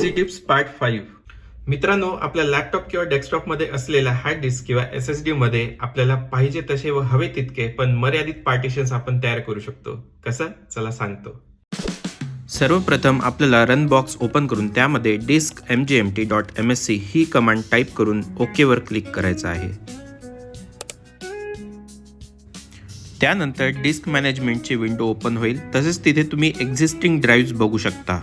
Easy tips part 5. मित्रांनो, आपल्या laptop किंवा डेस्कटॉपमध्ये असलेल्या हार्ड डिस्क किंवा SSD मध्ये आपल्याला पाहिजे तसे व हवे तितके पण मर्यादित पार्टिशन्स आपण तयार करू शकतो. कसं? चला सांगतो. सर्वप्रथम आपल्याला रन बॉक्स ओपन करून त्यामध्ये disk mgmt.msc ही कमांड टाईप करून ओके वर क्लिक करायचं आहे. त्यानंतर डिस्क मॅनेजमेंटची विंडो ओपन होईल. तसेच तिथे तुम्ही एक्झिस्टिंग ड्राईव्ह्ज बघू शकता.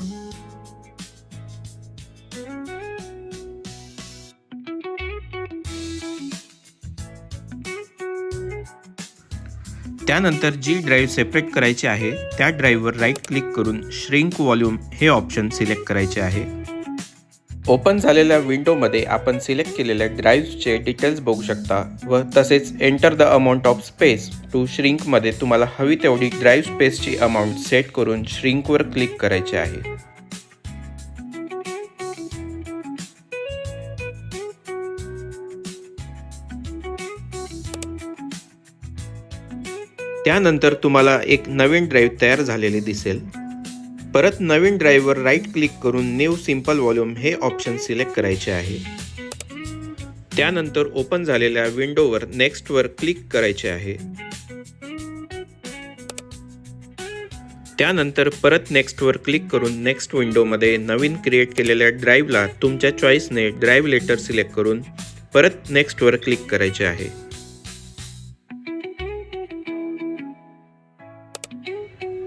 त्यानंतर जी ड्राईव्ह सेपरेट करायची आहे त्या ड्राईव्हवर राईट क्लिक करून श्रिंक व्हॉल्यूम हे ऑप्शन सिलेक्ट करायचे आहे. ओपन झालेल्या विंडोमध्ये आपण सिलेक्ट केलेल्या ड्राईव्हचे डिटेल्स बघू शकता व तसेच enter the amount of space to श्रिंकमध्ये तुम्हाला हवी तेवढी ड्राईव्ह स्पेसची अमाऊंट सेट करून श्रिंकवर क्लिक करायचे आहे. त्यानंतर तुम्हाला एक नवीन ड्राईव्ह तयार झालेली दिसेल. परत नवीन ड्राईव्हवर राईट क्लिक करून न्यू सिंपल व्हॉल्यूम हे ऑप्शन सिलेक्ट करायचे आहे. त्यानंतर ओपन झालेल्या विंडोवर नेक्स्टवर क्लिक करायचे आहे. त्यानंतर परत नेक्स्टवर क्लिक करून नेक्स्ट विंडोमध्ये नवीन क्रिएट केलेल्या ड्राईव्हला तुमच्या चॉईसने ड्राईव्ह लेटर सिलेक्ट करून परत नेक्स्टवर क्लिक करायचे आहे.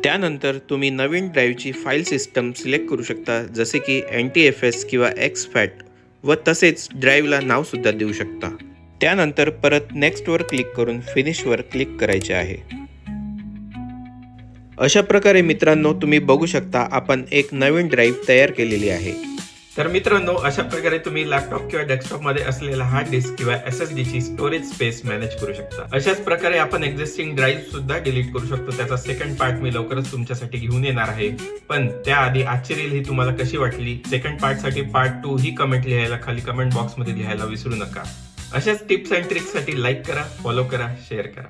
त्यानंतर तुम्ही नवीन ड्राईव्हची फाईल सिस्टम सिलेक्ट करू शकता, जसे की NTFS किंवा exFAT व तसेच ड्राईव्हला नावसुद्धा देऊ शकता. त्यानंतर परत नेक्स्टवर क्लिक करून फिनिशवर क्लिक करायचे आहे. अशा प्रकारे मित्रांनो तुम्ही बघू शकता आपण एक नवीन ड्राईव्ह तयार केलेली आहे. तर मित्रांनो, अशा प्रकारे तुम्ही लॅपटॉप किंवा डेस्कटॉपमध्ये असलेला हार्ड डिस्क किंवा SSD ची स्टोरेज स्पेस मॅनेज करू शकता. अशाच प्रकारे आपण एक्झिस्टिंग ड्राईव्ह सुद्धा डिलीट करू शकतो. त्याचा सेकंड पार्ट मी लवकरच तुमच्यासाठी घेऊन येणार आहे. पण त्याआधी आजची रील ही तुम्हाला कशी वाटली, सेकंड पार्ट साठी पार्ट 2 ही कमेंट लिहायला खाली कमेंट बॉक्स मध्ये लिहायला विसरू नका. अशाच टिप्स अँड ट्रिक्स साठी लाईक करा, फॉलो करा, शेअर करा.